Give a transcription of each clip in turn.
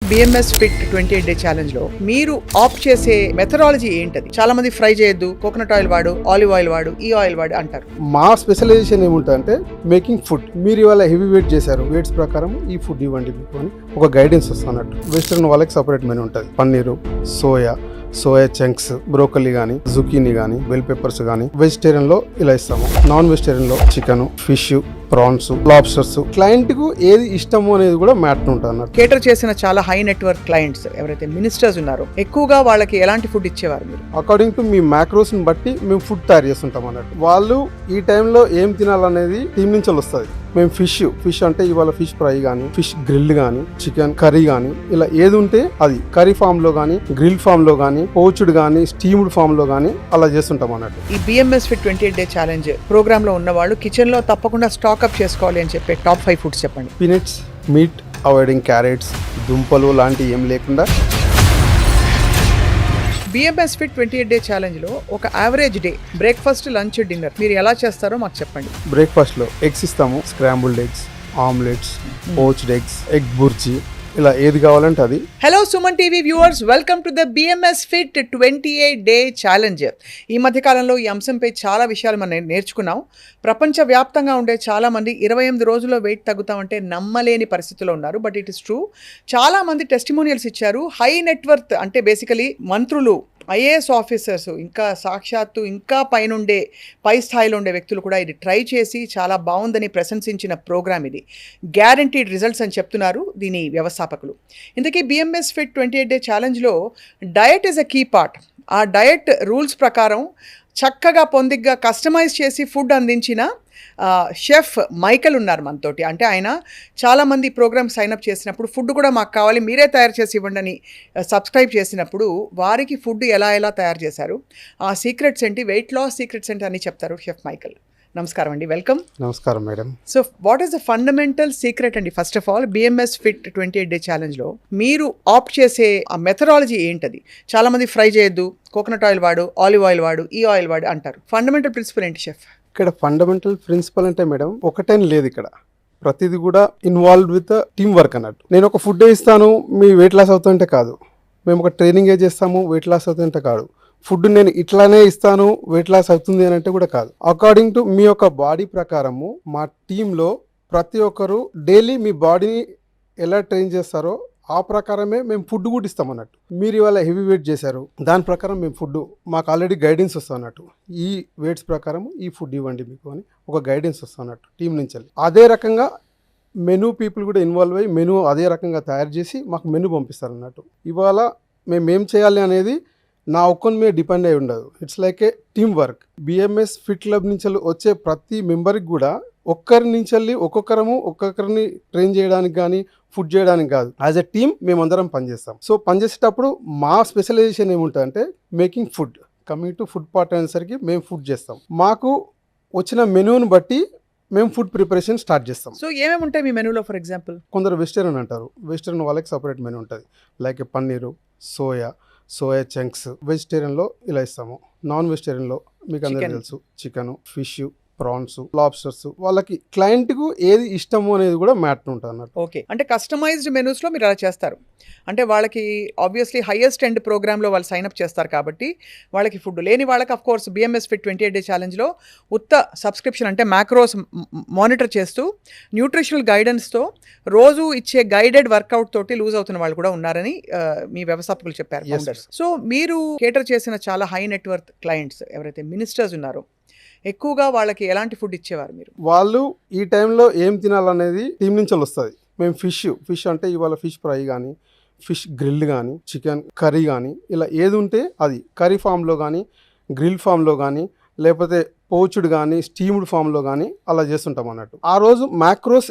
BMS fit 28 day challenge లో మీరు opt చేసే మెథడాలజీ ఏంటది? చాలా మంది ఫ్రై చేయొద్దు, కోకోనట్ ఆయిల్ వాడు, ఆలివ్ ఆయిల్ వాడు, ఈ ఆయిల్ వాడు అంటారు. మా స్పెషలైజేషన్ ఏముంటుందంటే మేకింగ్ ఫుడ్. మీరు ఇవాళ హెవీ వెయిట్ చేశారు, వెయిట్స్ ప్రకారం ఈ ఫుడ్ ఇవ్వండి మీకు అని ఒక గైడెన్స్ వస్తున్నట్టు. వెస్టర్న్ వాళ్ళకి సపరేట్ మెనూ ఉంటుంది. పన్నీరు, సోయా చంక్స్, బ్రోకలీ కానీ, జుకీనీ కానీ, బెల్ పెప్పర్స్ కానీ. వెజిటేరియన్ లో ఇలా ఇస్తాము. నాన్ వెజిటేరియన్ లో chicken, fish, prawns, lobsters. Client కు ఏది ఇష్టము అనేది కూడా మ్యాటర్ ఉంటుంది అన్నట్టు. కేటర్ చేసిన చాలా హై నెట్వర్క్ క్లయింట్స్ ఎవరైతే మినిస్టర్స్ ఉన్నారో ఎక్కువగా వాళ్ళకి ఎలాంటి ఫుడ్ ఇచ్చేవారు మీరు? అకార్డింగ్ టు మీ మ్యాక్రోస్ ని బట్టి మేము ఫుడ్ తయారు చేస్తుంటాం అన్నట్టు. వాళ్ళు ఈ టైంలో ఏం తినాలనేది టీం నుంచి వస్తుంది. మేము ఫిష్ అంటే ఇవాళ ఫిష్ ఫ్రై కానీ, ఫిష్ గ్రిల్ కానీ, చికెన్ కర్రీ కానీ, ఇలా ఏది ఉంటే అది కర్రీ ఫామ్ లో కానీ, గ్రిల్ ఫామ్ లో కానీ, పోచ్డ్ కానీ, స్టీమ్డ్ ఫామ్ లో కానీ అలా చేస్తుంటాం అన్నట్టు. ఈ BMS fit 28 day challenge program లో ఉన్న వాళ్ళు కిచెన్ లో తప్పకుండా స్టాక్అప్ చేసుకోవాలి అని చెప్పే టాప్ 5 ఫుడ్స్ చెప్పండి. పీనట్స్, మీట్, అవాయిడింగ్ క్యారెట్స్, దుంపలు లాంటివి ఏం లేకుండా. బిఎంఎస్ ఫిట్ 28 డే ఛాలెంజ్ లో ఒక average day breakfast, lunch, dinner మీరు ఎలా చేస్తారో మాకు చెప్పండి. బ్రేక్ఫాస్ట్ లో ఎగ్స్ ఇస్తాము. Scrambled eggs, omelettes, poached eggs, egg bhurji, ఇలా ఏది కావాలంటే అది. Hello Suman TV viewers, welcome to the BMS fit 28 day challenge. ఈ మధ్య కాలంలో ఈ అంశంపై చాలా విషయాలు మనం నేర్చుకున్నాం. ప్రపంచవ్యాప్తంగా ఉండే చాలా మంది 28 రోజుల్లో వెయిట్ తగ్గుతామంటే నమ్మలేని పరిస్థితిలో ఉన్నారు. But it is true. చాలా మంది టెస్టిమోనియల్స్ ఇచ్చారు. హై నెట్వర్త్ అంటే బేసికలీ మంత్రులు, ఐఏఎస్ ఆఫీసర్స్, ఇంకా సాక్షాత్తు ఇంకా పై స్థాయిలో ఉండే వ్యక్తులు కూడా ఇది ట్రై చేసి చాలా బాగుందని ప్రశంసించిన ప్రోగ్రామ్ ఇది. గ్యారంటీడ్ రిజల్ట్స్ అని చెప్తున్నారు దీని వ్యవస్థాపకులు. ఇంతకీ బిఎంఎస్ ఫిట్ 28 డే ఛాలెంజ్లో diet is a key part. ఆ డయట్ రూల్స్ ప్రకారం చక్కగా పొందిగ్గా కస్టమైజ్ చేసి ఫుడ్ అందించిన షెఫ్ మైకల్ ఉన్నారు మనతోటి. అంటే ఆయన చాలామంది ప్రోగ్రామ్ సైన్అప్ చేసినప్పుడు ఫుడ్ కూడా మాకు కావాలి, మీరే తయారు చేసి ఇవ్వండి అని సబ్స్క్రైబ్ చేసినప్పుడు వారికి ఫుడ్ ఎలా తయారు చేశారు, ఆ సీక్రెట్స్ ఏంటి, వెయిట్ లాస్ సీక్రెట్స్ ఏంటి అని చెప్తారు షెఫ్ మైకల్. నమస్కారం అండి, వెల్కమ్. నమస్కారం madam. So what is the fundamental secret అండి? First of all BMS fit 28 day ఛాలెంజ్లో మీరు ఆప్ట్ చేసే ఆ మెథడాలజీ ఏంటది? చాలా మంది ఫ్రై చేయొద్దు, కోకోనట్ ఆయిల్ వాడు, ఆలివ్ ఆయిల్ వాడు, ఈ ఆయిల్ వాడు అంటారు. ఫండమెంటల్ ప్రిన్సిపల్ ఏంటి షెఫ్? ఇక్కడ ఫండమెంటల్ ప్రిన్సిపల్ అంటే మేడం ఒకటేం లేదు. ఇక్కడ ప్రతిదీ కూడా ఇన్వాల్వ్డ్ విత్ టీమ్ వర్క్ అన్నట్టు. నేను ఒక ఫుడ్ ఇస్తాను మీ వెయిట్ లాస్ అవుతుంటే కాదు, మేము ఒక ట్రైనింగ్ చేస్తాము వెయిట్ లాస్ అవుతుంటే కాదు, ఫుడ్ నేను ఇట్లానే ఇస్తాను వెయిట్ లాస్ అవుతుంది అని అంటే కూడా కాదు. అకార్డింగ్ టు మీ యొక్క బాడీ ప్రకారము మా టీంలో ప్రతి ఒక్కరు డైలీ మీ బాడీని ఎలా ట్రైన్ చేస్తారో ఆ ప్రకారమే మేము ఫుడ్ కూడా ఇస్తాం అన్నట్టు. మీరు ఇవాళ హెవీ వెయిట్ చేశారు, దాని ప్రకారం మేము ఫుడ్ మాకు ఆల్రెడీ గైడెన్స్ వస్తాం అన్నట్టు. ఈ వెయిట్స్ ప్రకారం ఈ ఫుడ్ ఇవ్వండి మీకు అని ఒక గైడెన్స్ వస్తాం అన్నట్టు టీం నుంచి. అదే రకంగా మెనూ పీపుల్ కూడా ఇన్వాల్వ్ అయ్యి మెనూ అదే రకంగా తయారు చేసి మాకు మెనూ పంపిస్తారు అన్నట్టు. ఇవాళ మేము ఏం చేయాలి అనేది నా ఒక్కరి మీద డిపెండ్ అయి ఉండదు. It's like A team work. BMS fit club నుంచి వచ్చే ప్రతి మెంబర్కి కూడా ఒక్కొక్కరిని ట్రైన్ చేయడానికి కానీ ఫుడ్ చేయడానికి కాదు, యాజ్ ఎ టీమ్ మేమందరం పనిచేస్తాం. సో పనిచేసేటప్పుడు మా స్పెషలైజేషన్ ఏముంటుందంటే making food. Coming to food part అనేసరికి మేము ఫుడ్ చేస్తాం. మాకు వచ్చిన మెనూని బట్టి మేము ఫుడ్ ప్రిపరేషన్ స్టార్ట్ చేస్తాం. సో ఏమేమి ఉంటాయి మీ మెనూలో? ఫర్ ఎగ్జాంపుల్ కొందరు వెజిటేరియన్ అంటారు, వెజిటేరియన్ వాళ్ళకి సపరేట్ మెనూ ఉంటుంది. Like paneer, soya chunks. వెజిటేరియన్లో ఇలా ఇస్తాము. నాన్ వెజిటేరియన్లో మీకు అందరికీ తెలుసు చికెన్, ఫిష్, ప్రాన్స్, లాబ్స్టర్స్. వాళ్ళకి క్లయింట్ కు ఏది ఇష్టము అనేది కూడా మ్యాటర్ ఉంటుంది అన్నట్టు. ఓకే, అంటే కస్టమైజ్డ్ మెనూస్ లో మీరు అలా చేస్తారు. అంటే వాళ్ళకి ఆబ్వియస్లీ హైయెస్ట్ ఎండ్ ప్రోగ్రామ్ లో వాళ్ళు సైన్అప్ చేస్తారు కాబట్టి వాళ్ళకి ఫుడ్ లేని వాళ్ళకి of course BMS fit 28 day challenge లో ఉత్త సబ్స్క్రిప్షన్ అంటే మ్యాక్రోస్ మానిటర్ చేస్తూ న్యూట్రిషనల్ గైడెన్స్ తో రోజు ఇచ్చే గైడెడ్ వర్కౌట్ తోటి లూజ్ అవుతున్న వాళ్ళు కూడా ఉన్నారని మీ వ్యవస్థాపకులు చెప్పారు. సో మీరు కేటర్ చేసిన చాలా హై నెట్వర్క్ క్లయింట్స్ ఎవరైతే మినిస్టర్స్ ఉన్నారో ఎక్కువగా వాళ్ళకి ఎలాంటి ఫుడ్ ఇచ్చేవారు మీరు? వాళ్ళు ఈ టైంలో ఏం తినాలనేది టీం నుంచి వస్తుంది. మేము ఫిష్ అంటే ఇవాళ ఫిష్ ఫ్రై కానీ, ఫిష్ గ్రిల్ కానీ, చికెన్ కర్రీ కానీ, ఇలా ఏది ఉంటే అది కర్రీ ఫామ్లో కానీ, గ్రిల్ ఫామ్లో కానీ, లేకపోతే పోచ్డ్ కానీ, స్టీమ్డ్ ఫామ్లో కానీ అలా చేస్తుంటాం అన్నట్టు. ఆ రోజు మ్యాక్రోస్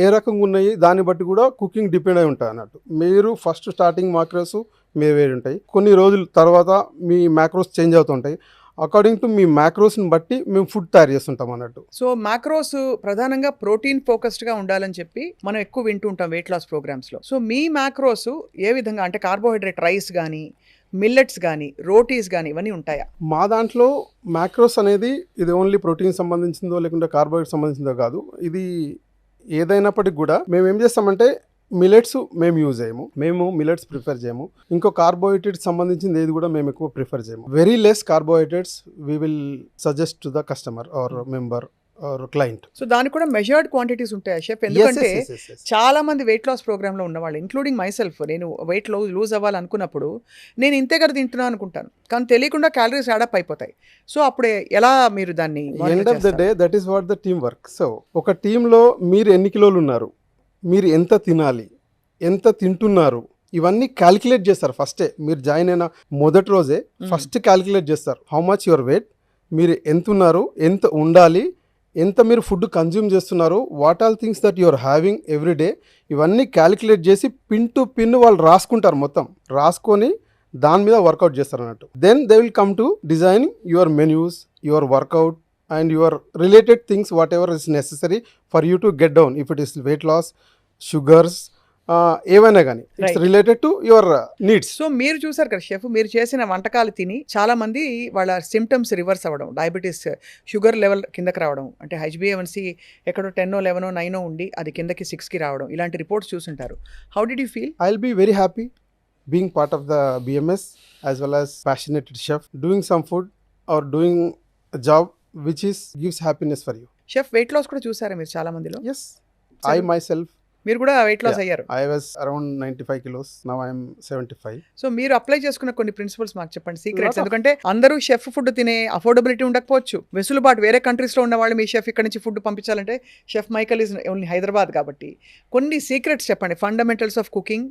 ఏ రకంగా ఉన్నాయి దాన్ని బట్టి కూడా కుకింగ్ డిపెండ్ అయి ఉంటుంది అన్నట్టు. మీరు ఫస్ట్ స్టార్టింగ్ మ్యాక్రోస్ మీరు వేరు ఉంటాయి, కొన్ని రోజుల తర్వాత మీ మ్యాక్రోస్ చేంజ్ అవుతుంటాయి. అకార్డింగ్ టు మీ మ్యాక్రోస్ని బట్టి మేము ఫుడ్ తయారు చేస్తుంటాం అన్నట్టు. సో మ్యాక్రోస్ ప్రధానంగా ప్రోటీన్ ఫోకస్డ్గా ఉండాలని చెప్పి మనం ఎక్కువ వింటూ ఉంటాం వెయిట్ లాస్ ప్రోగ్రామ్స్లో. సో మీ మ్యాక్రోస్ ఏ విధంగా అంటే కార్బోహైడ్రేట్ రైస్ కానీ, మిల్లెట్స్ కానీ, రోటీస్ కానీ ఇవన్నీ ఉంటాయా? మా దాంట్లో మ్యాక్రోస్ అనేది ఇది ఓన్లీ ప్రోటీన్ సంబంధించిందో లేకుంటే కార్బోహైడ్రేట్ సంబంధించిందో కాదు. ఇది ఏదైనప్పటికి కూడా మేము ఏం చేస్తామంటే మిలెట్స్ మేము యూజ్ చేయము, మేము మిలెట్స్ ప్రిఫర్ చేయము. ఇంకో కార్బోహైడ్రేట్స్ సంబంధించింది ఏది కూడా మేము ఎక్కువ ప్రిఫర్ చేయము. Very less carbohydrates we will suggest to the customer or member or client. So దానికి కూడా మెజర్డ్ క్వాంటిటీస్ ఉంటాయి షెఫ్, ఎందుకంటే చాలా మంది వెయిట్ లాస్ ప్రోగ్రామ్లో ఉన్నవాళ్ళు ఇంక్లూడింగ్ మై సెల్ఫ్, నేను వెయిట్ లూజ్ అవ్వాలనుకున్నప్పుడు నేను ఇంతే కదా తింటున్నాను అనుకుంటాను, కానీ తెలియకుండా క్యాలరీస్ యాడప్ అయిపోతాయి. సో అప్పుడే ఎలా మీరు దాన్ని end of the day that is what the team work. So ఒక టీంలో మీరు ఎన్ని కిలోలు ఉన్నారు, మీరు ఎంత తినాలి, ఎంత తింటున్నారు, ఇవన్నీ క్యాలిక్యులేట్ చేస్తారు ఫస్టే. మీరు జాయిన్ అయిన మొదటి రోజే ఫస్ట్ క్యాలిక్యులేట్ చేస్తారు హౌ మచ్ యువర్ వెయిట్, మీరు ఎంత ఉన్నారు, ఎంత ఉండాలి, ఎంత మీరు ఫుడ్ కన్జ్యూమ్ చేస్తున్నారు, what all things that your having every day, ఇవన్నీ క్యాలిక్యులేట్ చేసి పిన్ టు పిన్ వాళ్ళు రాసుకుంటారు, మొత్తం రాసుకొని దాని మీద వర్కౌట్ చేస్తారు అన్నట్టు. Then they will come to designing your menus, your workout and your related things whatever is necessary for you to get down. If it is weight loss, sugars, ఏవైనా కానీ it's related to your needs. So మీరు చూసారు కదా chef, మీరు చేసిన వంటకాలు తిని చాలా మంది వాళ్ళ సిమ్టమ్స్ రివర్స్ అవ్వడం, డయాబెటీస్, షుగర్ లెవెల్ కిందకి రావడం, అంటే HbA1c ఎక్కడో 10, 11, 9 ఉండి అది కిందకి 6కి రావడం, ఇలాంటి రిపోర్ట్స్ చూసుంటారు. How did you feel? I will be very happy being part of the BMS as well as passionate chef, doing some food or doing a job which is gives happiness for you. Chef weight loss కూడా చూసారా మీరు చాలా మందిలో? Yes, I myself, మీరు కూడా weight loss అయ్యారు. I was around 95 kilos, now I am 75. So మీరు apply చేసుకున్న కొన్ని ప్రిన్సిపల్స్ మాకు చెప్పండి, సీక్రెట్స్. ఎందుకంటే అందరూ షెఫ్ ఫుడ్ తినే అఫోర్డబిలిటీ ఉండకపోవచ్చు, వెసులుబాటు వేరే కంట్రీస్లో ఉన్న వాళ్ళు మీ షెఫ్ ఇక్కడ నుంచి ఫుడ్ పంపించాలంటే chef Michael is only Hyderabad కాబట్టి కొన్ని సీక్రెట్స్ చెప్పండి, fundamentals of cooking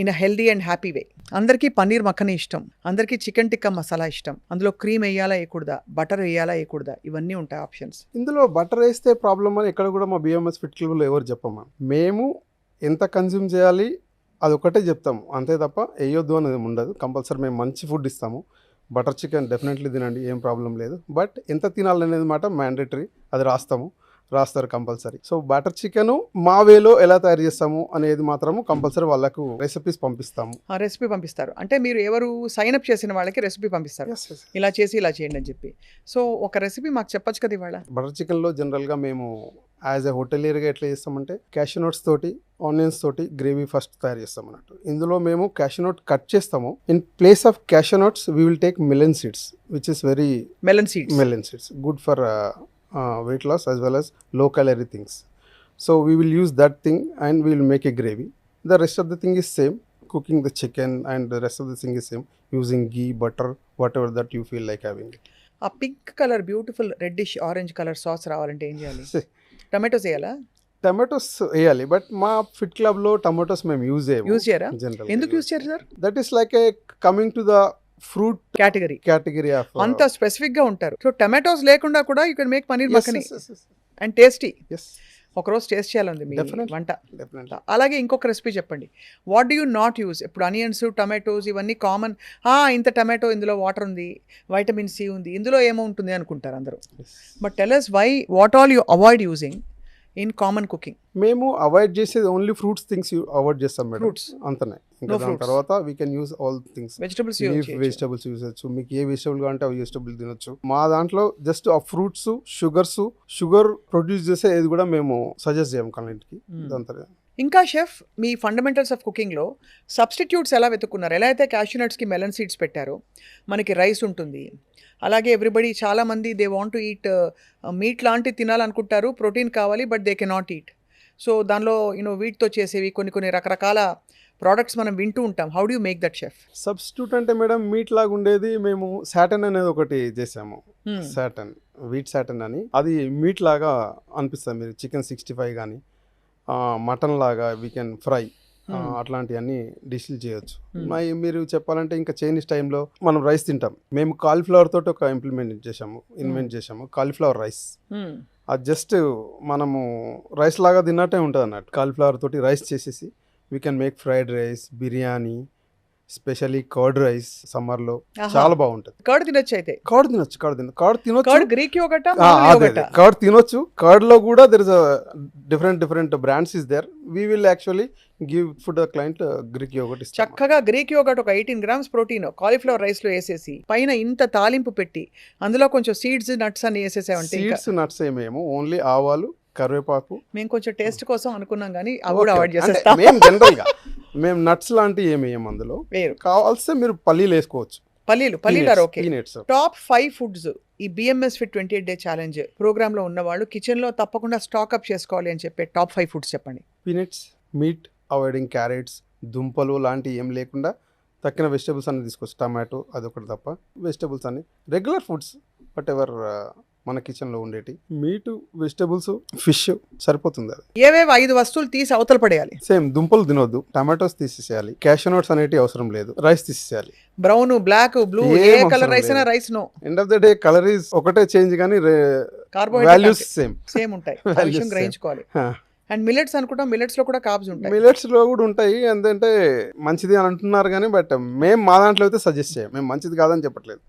in a healthy and happy way. అందరికీ పన్నీర్ మక్కనీ ఇష్టం, అందరికీ చికెన్ టిక్కా మసాలా ఇష్టం, అందులో క్రీమ్ వేయాలా వేయకూడదా, బటర్ వేయాలా వేయకూడదా, ఇవన్నీ ఉంటాయి ఆప్షన్స్. ఇందులో బటర్ వేస్తే ప్రాబ్లమ్ అని ఎక్కడ కూడా మా BMS ఫిట్ క్లబ్లో ఎవరు చెప్పమా. మేము ఎంత కన్జ్యూమ్ చేయాలి అది ఒకటే చెప్తాము, అంతే తప్ప వేయొద్దు అనేది ఉండదు. కంపల్సరీ మేము మంచి ఫుడ్ ఇస్తాము. బటర్ చికెన్ డెఫినెట్లీ తినండి, ఏం ప్రాబ్లం లేదు. బట్ ఎంత తినాలనేది మాట మ్యాండేటరీ, అది రాస్తారు కంపల్సరీ. సో బటర్ చికెన్ మా వేలో ఎలా తయారు చేస్తాము అనేది మాత్రము కంపల్సరీ వాళ్ళకు రెసిపీస్ పంపిస్తాము. రెసిపీ పంపిస్తారు అంటే మీరు ఎవరు సైన్ అప్ చేసిన వాళ్ళకి రెసిపీ పంపిస్తారు, ఇలా చేసి ఇలా చేయండి అని చెప్పి. సో ఒక రెసిపీ మాకు చెప్పొచ్చు కదా ఇవాళ. బటర్ చికెన్లో జనరల్గా మేము యాజ్ ఎ హోటలియర్గా ఎట్లా చేస్తామంటే క్యాషూ నట్స్ తోటి, ఆనియన్స్ తోటి గ్రేవీ ఫస్ట్ తయారు చేస్తాం అన్నట్టు. ఇందులో మేము క్యాషూ నట్ కట్ చేస్తాము. In place of cashew nuts we will take melon seeds which is very melon seeds good for weight loss as well as low calorie things. So we will use that thing and we will make a gravy. The rest of the thing is same, cooking the chicken and the rest of the thing is same, using ghee, butter, whatever that you feel like having it. ఆ pink colour beautiful reddish orange colour sauce రావాలంటే ఏం చేయాలి? Tomatoes వేయాలా? Tomatoes వేయాలి, but మా fit క్లబ్లో tomatoes మేము use చేయరా? ఎందుకు యూజ్ చేయరు sir? That is like a coming to the fruit category of అంత స్పెసిఫిక్ గా ఉంటారు. సో టమాటోస్ లేకుండా కూడా you can make paneer makhani and tasty. ఒకరోజు టేస్ట్ చేయాలండి మీ వంట. అలాగే ఇంకొక రెసిపీ చెప్పండి, what do you not use? ఇప్పుడు ఆనియన్స్, టమాటోస్ ఇవన్నీ కామన్, ఇంత టమాటో ఇందులో వాటర్ ఉంది, వైటమిన్ C ఉంది, ఇందులో ఏమో ఉంటుంది అనుకుంటారు అందరూ. But tell us why, what all you avoid using in common cooking? మేము అవాయిడ్ చేసేది ఓన్లీ ఫ్రూట్స్ థింగ్స్ అవాయిడ్ చేస్తాం మేడం, అంతనే. ఇంకా దాని తర్వాత we can use all things. Vegetables use చేయొచ్చు, మీకు ఏ వెజిటబుల్ కావాలంటే అవి వెజిటబుల్ తినొచ్చు. మా దాంట్లో జస్ట్ ఆ ఫ్రూట్స్, షుగర్ ప్రొడ్యూస్ చేసే ఏది కూడా మేము సజెస్ట్ చేయం క్లయింట్కి. దాంతో ఇంకా షెఫ్ మీ ఫండమెంటల్స్ ఆఫ్ కుకింగ్లో సబ్స్టిట్యూట్స్ ఎలా వెతుక్కున్నారు? ఎలా అయితే క్యాష్యూ నట్స్కి మెలన్ సీడ్స్ పెట్టారో, మనకి రైస్ ఉంటుంది, అలాగే ఎవ్రీబడి చాలామంది they want to eat meat లాంటివి తినాలనుకుంటారు, ప్రోటీన్ కావాలి, but they cannot eat. So దానిలో వీటితో చేసేవి కొన్ని రకరకాల ప్రోడక్ట్స్ మనం వింటూ ఉంటాం. How do you make that chef? Substitute అంటే మేడం మీట్ లాగా ఉండేది మేము సాటన్ అనేది ఒకటి చేసాము. వీట్ సాటన్ అని, అది మీట్ లాగా అనిపిస్తుంది. మీరు చికెన్ 65 కానీ మటన్ లాగా వీ కెన్ ఫ్రై, అట్లాంటివన్నీ డిష్లు చేయొచ్చు. మీరు చెప్పాలంటే ఇంకా చైనీస్ టైంలో మనం రైస్ తింటాం, మేము కాలీఫ్లవర్ తోటి ఒక ఇన్వెంట్ చేసాము కాలీఫ్లవర్ రైస్. అది జస్ట్ మనము రైస్ లాగా తిన్నట్టే ఉంటుంది అన్నట్టు. కాలీఫ్లవర్ తోటి రైస్ చేసేసి we can make fried rice, biryani, specially curd rice సమ్మర్లో చాలా బాగుంటుంది. కర్డ్ తినొచ్చు, అయితే కర్డ్ తినొచ్చు. గ్రీక్ యోగర్ట్, కర్డ్ తినొచ్చు. కర్డ్ లో కూడా there is different brands is there. We will actually give food the client Greek yogurt. చక్కగా గ్రీక్ యోగర్ట్ ఒక 18 grams ప్రోటీన్ కాలీఫ్లవర్ రైస్ లో వేసేసి పైన ఇంత తాలింపు పెట్టి అందులో కొంచెం సీడ్స్, నట్స్ అని వేసేసామంటే. సీడ్స్, నట్స్ ఏమేమో ఓన్లీ ఆవాలు, కరివేపాకు. మేము కొంచెం టేస్ట్ కోసం అనుకున్నాం కానీ అవి కూడా అవాయిడ్ అంటే చేసేస్తాం. మేము జనరల్గా మేము నట్స్ లాంటివి ఏమి వేయం అందులో. వేరు కావాల్సి మీరు పల్లీలు వేసుకోవచ్చు. పల్లీలు are okay. Peanuts. Top 5 foods ఈ BMS fit 28 day challenge program లో ఉన్న వాళ్ళు కిచెన్ లో తప్పకుండా స్టాక్ అప్ చేసుకోవాలి అని చెప్పే టాప్ 5 ఫుడ్స్ చెప్పండి. పీనట్స్, మీట్, అవాయిడింగ్ క్యారెట్స్, దుంపలు లాంటివి ఏం లేకుండా తక్కిన వెజిటబుల్స్ అన్ని తీసుకోవచ్చు. టమాటో అదొకటి తప్ప వెజిటబుల్స్ అన్ని రెగ్యులర్ ఫుడ్స్ వాట్ ఎవర్ మన కిచెన్లో ఉండేటి. మీటు, వెజిటబుల్స్, ఫిష్ సరిపోతుంది. అది ఏవేవి 5 వస్తువులు తీసి అవతల పడేయాలి. సేమ్ దుంపలు తినొద్దు, టమాటోస్ తీసేసేయాలి, క్యాషియూ నట్స్ అనేటివి అవసరం లేదు, రైస్ తీసేయాలి. బ్రౌన్, బ్లాక్, బ్లూ ఏ ఏం కలర్ అవసరం రైస్ అయినా లేదు. Rice no. End of the day colour is ఒకటే చేంజ్ కానీ కార్బోహైడ్రేట్ వాల్యూస్ సేమ్. సేమ్ ఉంటాయి. ఆ Values విషయం same. గ్రహించుకోవాలి. అండ్ మిల్లెట్స్ అనుకుంటాం, మిల్లెట్స్ లో కూడా కార్బ్స్ ఉంటాయి. మిల్లెట్స్ లో కూడా ఉంటాయి. ఎందుకంటే మంచిది అని అంటున్నారు కానీ బట్ మేము మా దాంట్లో అయితే సజెస్ట్ చేయం. మేము మంచిది కాదని చెప్పట్లేదు,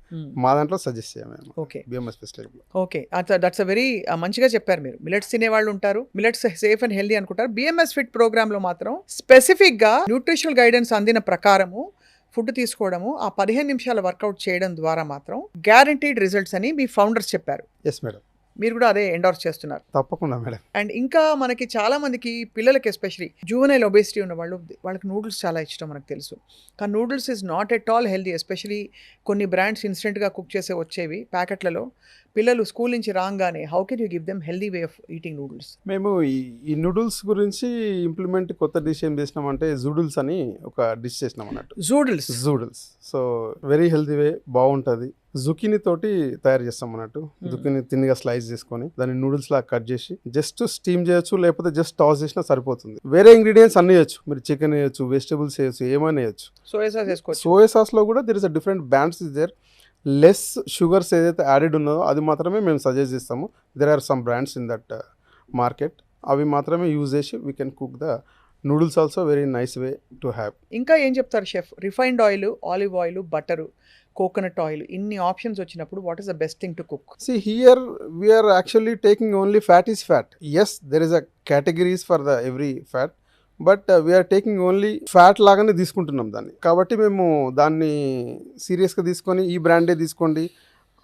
మా దాంట్లో సజెస్ట్ చేయం మేము okay BMS festival. Okay, that's a very మంచిగా చెప్పారు మీరు. మిల్లెట్స్ తినే వాళ్ళు ఉంటారు, మిల్లెట్స్ సేఫ్ అండ్ హెల్దీ అనుకుంటారు. బిఎంఎస్ ఫిట్ ప్రోగ్రామ్ లో మాత్రం స్పెసిఫిక్ గా న్యూట్రిషనల్ గైడెన్స్ అందిన ప్రకారము ఫుడ్ తీసుకోవడము, ఆ 15 నిమిషాల వర్కౌట్ చేయడం ద్వారా మాత్రం గ్యారంటీడ్ రిజల్ట్స్ అని మీ ఫౌండర్స్ చెప్పారు. ఎస్ మేడం, మీరు కూడా అదే ఎండోర్స్ చేస్తున్నారు. తప్పకుండా మేడం. అండ్ ఇంకా మనకి చాలా మందికి పిల్లలకి ఎస్పెషలీ జూవెనైల్ ఒబేసిటీ ఉన్న వాళ్ళకి నూడిల్స్ చాలా ఇష్టం మనకు తెలుసు. కానీ noodles is not at all healthy. Especially కొన్ని బ్రాండ్స్ ఇన్స్టెంట్గా కుక్ చేసే వచ్చేవి ప్యాకెట్లలో. పిల్లలు స్కూల్ నుంచి రాగానే how can you give them healthy way of eating noodles? మేము ఈ నూడిల్స్ గురించి ఇంప్లిమెంట్ కొత్త డిష్ ఏం చేసినామంటే జూడిల్స్ అని ఒక డిష్ చేసినాం అన్నట్టు. జూడిల్స్ సో వెరీ హెల్దీ వే, బాగుంటుంది. జుకీని తోటి తయారు చేస్తాం అన్నట్టు. జుకీని తిన్నిగా స్లైస్ చేసుకొని దాన్ని నూడిల్స్ లాగా కట్ చేసి జస్ట్ స్టీమ్ చేయొచ్చు, లేకపోతే జస్ట్ టాస్ చేసినా సరిపోతుంది. వేరే ఇంగ్రీడియంట్స్ అన్ని వేయచ్చు, మీరు చికెన్ వేయచ్చు, వెజిటబుల్స్ వేయచ్చు, ఏమైనా వేయచ్చు. సోయా సాస్ వేసుకోవచ్చు. సోయా సాస్లో కూడా there is a different brands is there. Less sugars ఏదైతే యాడెడ్ ఉన్నదో అది మాత్రమే మేము సజెస్ట్ చేస్తాము. There are some brands in that market. అవి మాత్రమే యూజ్ చేసి we can cook the noodles also very nice way to have. ఇంకా ఏం చెప్తారు chef? Refined oil, olive oil, butter, coconut oil, ఇన్ని ఆప్షన్స్ వచ్చినప్పుడు what is the best thing to cook? See here we are actually taking only fat is fat. Yes, there is a categories for the every fat, but we are taking only fat లాగానే తీసుకుంటున్నాం దాన్ని. కాబట్టి మేము దాన్ని సీరియస్గా తీసుకొని ఈ బ్రాండే తీసుకోండి,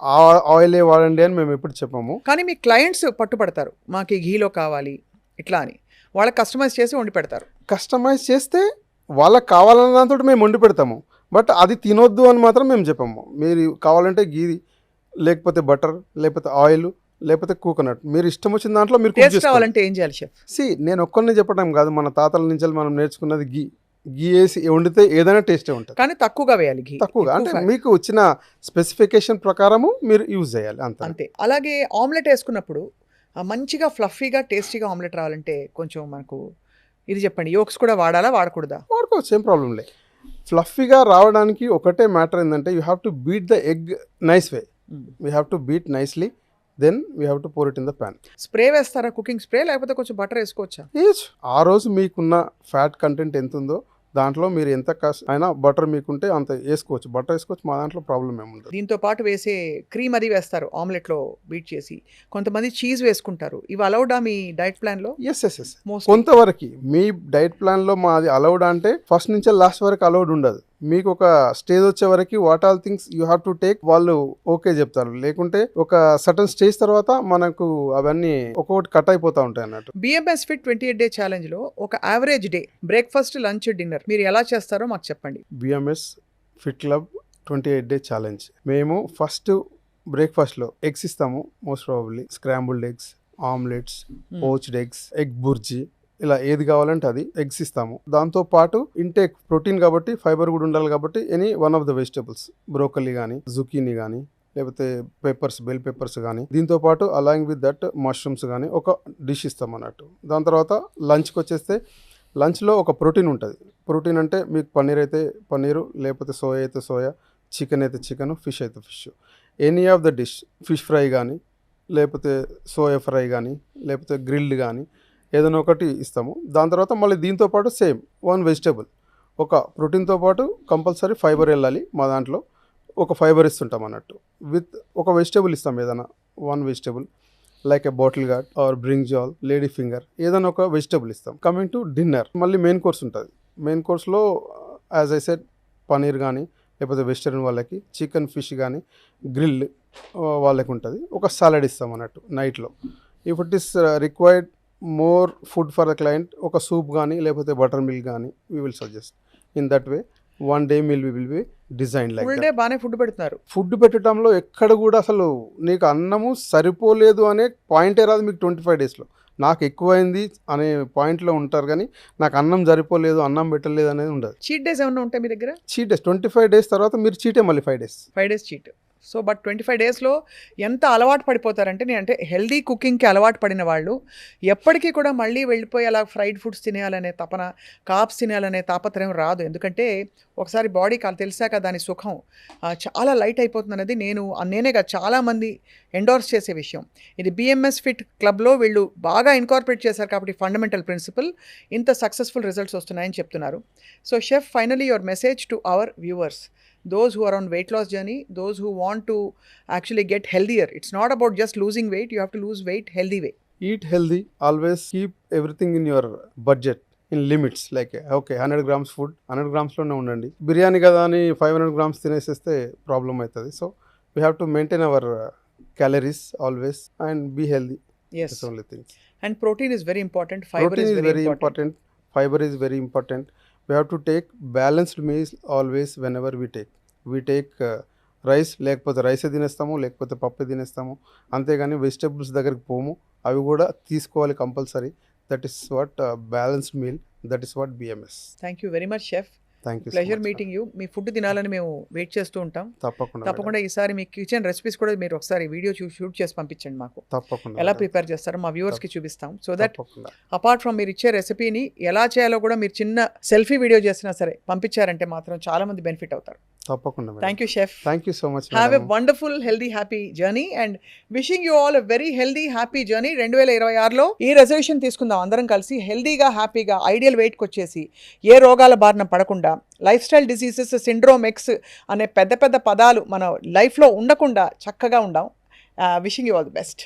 ఆ ఆయిలే వాడండి అని మేము ఎప్పుడు చెప్పాము. కానీ మీ క్లయింట్స్ పట్టుపడతారు, మాకు ఈ ఘీలో కావాలి ఇట్లా అని. వాళ్ళకి కస్టమైజ్ చేసి వండి పెడతారు. కస్టమైజ్ చేస్తే వాళ్ళకి కావాలన్న దాంతో మేము వండి పెడతాము, బట్ అది తినొద్దు అని మాత్రం మేము చెప్పాము. మీరు కావాలంటే గీ, లేకపోతే బటర్, లేకపోతే ఆయిల్, లేకపోతే కోకోనట్, మీరు ఇష్టం వచ్చిన దాంట్లో మీరు టేస్ట్ కావాలంటే ఏం చేయాలి షెఫ్? నేను ఒక్కరిని చెప్పడం కాదు, మన తాతల నుంచి మనం నేర్చుకున్నది గీ వేసి వండితే ఏదైనా టేస్టే ఉంటుంది. కానీ తక్కువగా వేయాలి ఘీ. తక్కువగా అంటే మీకు వచ్చిన స్పెసిఫికేషన్ ప్రకారము మీరు యూజ్ చేయాలి అంతే. అలాగే ఆమ్లెట్ వేసుకున్నప్పుడు మంచిగా ఫ్లఫీగా టేస్టీగా ఆమ్లెట్ రావాలంటే కొంచెం మనకు ఇది చెప్పండి. యోక్స్ కూడా వాడాలా, వాడకూడదా? వాడుకోవచ్చు, ఏం ప్రాబ్లం లేదు. ఫ్లఫీగా రావడానికి ఒకటే మ్యాటర్ ఏంటంటే you have to beat the egg nice way. We have to beat nicely, then we have to pour it in the pan. Spray వేస్తారా, కుకింగ్ స్ప్రే, లేకపోతే కొంచెం బటర్ వేసుకోవచ్చా? ఆ రోజు మీకున్న ఫ్యాట్ కంటెంట్ ఎంత ఉందో దాంట్లో మీరు ఎంత అయినా బటర్ మీకుంటే అంత వేసుకోవచ్చు, బటర్ వేసుకోవచ్చు. మా దాంట్లో ప్రాబ్లం ఏముంది. దీంతో పాటు వేసే క్రీమ్ అది వేస్తారు ఆమ్లెట్లో బీట్ చేసి. కొంతమంది చీజ్ వేసుకుంటారు. ఇవి అలౌడా మీ డైట్ ప్లాన్లో? ఎస్ కొంతవరకు మీ డైట్ ప్లాన్లో మాది అలౌడ్ అంటే ఫస్ట్ నుంచి లాస్ట్ వరకు అలౌడ్ ఉండదు. మీకు ఒక స్టేజ్ వచ్చే వరకు what all things you have to take వాళ్ళు ఓకే చెప్తారు. లేకుంటే ఒక సర్టన్ స్టేజ్ తర్వాత మనకు అవన్నీ ఒక్కొక్కటి కట్ అయిపోతూ ఉంటాయి అన్నట్టు. బిఎంఎస్ ఫిట్ 28 డే ఛాలెంజ్ లో ఒక average day breakfast, lunch, dinner మీరు ఎలా చేస్తారో మాకు చెప్పండి. BMS fit club 28 day challenge మేము ఫస్ట్ బ్రేక్ఫాస్ట్లో ఎగ్స్ ఇస్తాము. Most probably scrambled eggs, omelettes, poached eggs, egg bhurji, ఇలా ఏది కావాలంటే అది ఎగ్స్ ఇస్తాము. దాంతో పాటు ఇంటేక్ ప్రోటీన్ కాబట్టి ఫైబర్ కూడా ఉండాలి కాబట్టి any one of the vegetables, broccoli కానీ, జుకీనీ కానీ, లేకపోతే పెప్పర్స్, బెల్ పెప్పర్స్ కానీ, దీంతో పాటు అలాంగ్ విత్ దట్ మష్రూమ్స్ కానీ ఒక డిష్ ఇస్తాం అన్నట్టు. దాని తర్వాత లంచ్కి వచ్చేస్తే లంచ్లో ఒక ప్రోటీన్ ఉంటుంది. ప్రోటీన్ అంటే మీకు పన్నీర్ అయితే పన్నీరు, లేకపోతే సోయా అయితే సోయా, చికెన్ అయితే చికెన్, ఫిష్ అయితే fish, any of the dish, fish fry కానీ, లేకపోతే సోయా ఫ్రై కానీ, లేకపోతే గ్రిల్డ్ కానీ ఏదైనా ఒకటి ఇస్తాము. దాని తర్వాత మళ్ళీ దీంతో పాటు సేమ్ వన్ వెజిటేబుల్, ఒక ప్రోటీన్తో పాటు కంపల్సరీ ఫైబర్ వెళ్ళాలి. మా దాంట్లో ఒక ఫైబర్ ఇస్తుంటాం అన్నట్టు. విత్ ఒక వెజిటేబుల్ ఇస్తాం, ఏదైనా one vegetable like a bottle gourd or brinjal, lady finger, ఏదైనా ఒక వెజిటేబుల్ ఇస్తాం. కమింగ్ టు డిన్నర్, మళ్ళీ మెయిన్ కోర్స్ ఉంటుంది. మెయిన్ కోర్స్లో యాజ్ ఐ సెడ్ పనీర్ కానీ, లేకపోతే వెజిటేరియన్ వాళ్ళకి చికెన్, ఫిష్ కానీ, గ్రిల్ వాళ్ళకి ఉంటుంది. ఒక సాలడ్ ఇస్తాం అన్నట్టు నైట్లో. If it is required more food for the client, ఒక సూప్ కానీ లేకపోతే బటర్ మిల్క్ కానీ we will suggest. In that way 1 day meal will be design like full day బాగానే ఫుడ్ పెడుతున్నారు. ఫుడ్ పెట్టడంలో ఎక్కడ కూడా అసలు నీకు అన్నము సరిపోలేదు అనే పాయింటే రాదు మీకు 25 daysలో. నాకు ఎక్కువైంది అనే పాయింట్లో ఉంటారు కానీ నాకు అన్నం సరిపోలేదు, అన్నం పెట్టలేదు అనేది ఉండదు. చీట్ డేస్ ఏమైనా ఉంటాయి మీ దగ్గర? చీట్ డేస్ 25 days తర్వాత మీరు చీటే మళ్ళీ 5 days. 5 days cheat. So but 25 daysలో ఎంత అలవాటు పడిపోతారంటే, అంటే హెల్దీ కుకింగ్కి అలవాటు పడిన వాళ్ళు ఎప్పటికీ కూడా మళ్ళీ వెళ్ళిపోయి అలా ఫ్రైడ్ ఫుడ్స్ తినేయాలనే తపన, కాప్స్ తినేయాలనే తాపత్రయం రాదు. ఎందుకంటే ఒకసారి బాడీకి తెలిసాక దాని సుఖం చాలా లైట్ అయిపోతుంది అనేది నేనే కాదు చాలామంది ఎండోర్స్ చేసే విషయం. ఇది బిఎంఎస్ ఫిట్ క్లబ్లో వీళ్ళు బాగా ఇన్కార్పొరేట్ చేశారు కాబట్టి ఫండమెంటల్ ప్రిన్సిపల్ ఇంత సక్సెస్ఫుల్ రిజల్ట్స్ వస్తున్నాయని చెప్తున్నారు. So chef, finally your message to our viewers, those who are on weight loss journey, those who want to actually get healthier. It's not about just losing weight, you have to lose weight healthy way. Eat healthy, always keep everything in your budget, in limits. Like okay, 100 grams food 100 grams లోనే ఉండండి. బిర్యానీ కదా అని 500 grams తినేసేస్తే problem అవుతుంది. So we have to maintain our calories always and be healthy. Yes. That's the only thing. And protein is very important, fiber Protein is very important. Fiber is very important. We have to take balanced meals always whenever we take rice, లేకపోతే రైసే తినేస్తాము, లేకపోతే పప్పు తినేస్తాము. అంతేగాని vegetables దగ్గరికి పోము. అవి కూడా తీసుకోవాలి compulsory. That is what balanced meal, that is what BMS. Thank you very much, chef. Thank you. Pleasure meeting you. Me food తినాలని మేము వెయిట్ చేస్తూ ఉంటాం. తప్పకుండా ఈసారి మీ కిచెన్ రెసిపీస్ కూడా మీరు ఒకసారి వీడియో షూట్ చేసి పంపించండి మాకు. తప్పకుండా ఎలా ప్రిపేర్ చేస్తారో మా వ్యూవర్స్కి చూపిస్తాం. సో దట్ అపార్ట్ ఫ్రమ్ మీరు ఇచ్చే రెసిపీని ఎలా చేయాలో కూడా మీరు చిన్న సెల్ఫీ వీడియో చేసినా సరే పంపించారంటే మాత్రం చాలా మంది బెనిఫిట్ అవుతారు. తప్పకుండా. Thank you chef. Thank you so much. Have a wonderful healthy happy journey and wishing you all a very healthy happy journey. 2026లో ఈ రెజల్యూషన్ తీసుకుందాం అందరం కలిసి. హెల్దీగా హ్యాపీగా ఐడియల్ వెయిట్కి వచ్చేసి ఏ రోగాల బారిన పడకుండా, life style diseases, syndrome X అనే పెద్ద పెద్ద పదాలు మన లైఫ్లో ఉండకుండా చక్కగా ఉందాం. Wishing you all the best.